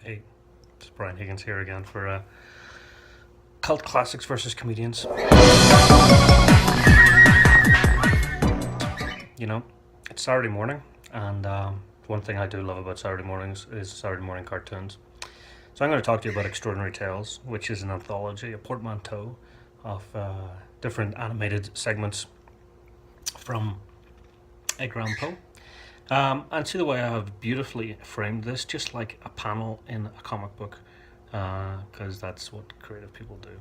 Hey, it's Brian Higgins here again for cult classics versus comedians. You know, it's Saturday morning, and one thing I do love about Saturday mornings is Saturday morning cartoons. So I'm going to talk to you about Extraordinary Tales, which is an anthology, a portmanteau of different animated segments from Edgar Allan Poe. And see the way I have beautifully framed this, just like a panel in a comic book, because that's what creative people do.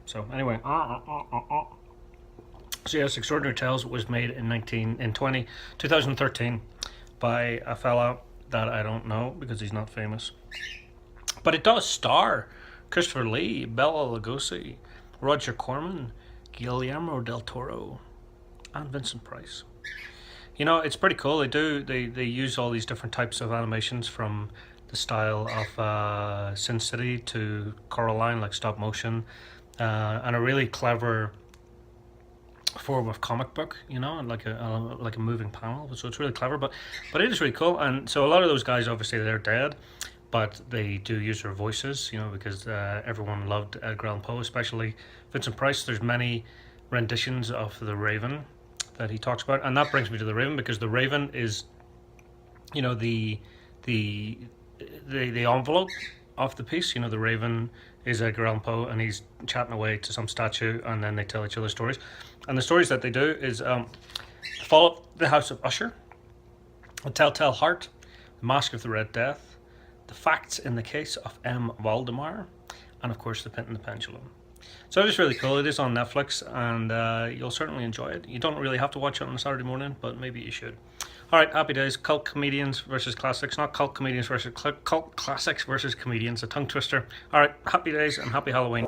So anyway, so yes, Extraordinary Tales was made in 2013 by a fella that I don't know because he's not famous, but it does star Christopher Lee, Bela Lugosi, Roger Corman, Guillermo del Toro, and Vincent Price. You know, it's pretty cool. They use all these different types of animations, from the style of Sin City to Coraline, like stop motion, and a really clever form of comic book, you know, and like a moving panel. So it's really clever, but it is really cool. And so a lot of those guys, obviously, they're dead, but they do use their voices, you know, because everyone loved Edgar Allan Poe, especially Vincent Price. There's many renditions of The Raven that he talks about, and that brings me to The Raven, because The Raven is, you know, the envelope of the piece. You know, The Raven is Edgar Allan Poe, and he's chatting away to some statue, and then they tell each other stories. And the stories that they do is The Fall of the House of Usher, The Telltale Heart, The Mask of the Red Death, The Facts in the Case of M. Waldemar, and of course The Pit and the Pendulum. So it is really cool. It is on Netflix, and you'll certainly enjoy it. You don't really have to watch it on a Saturday morning, but maybe you should. All right, happy days. Cult comedians versus classics, not cult comedians versus cult classics versus comedians. A tongue twister. All right, happy days and happy Halloween.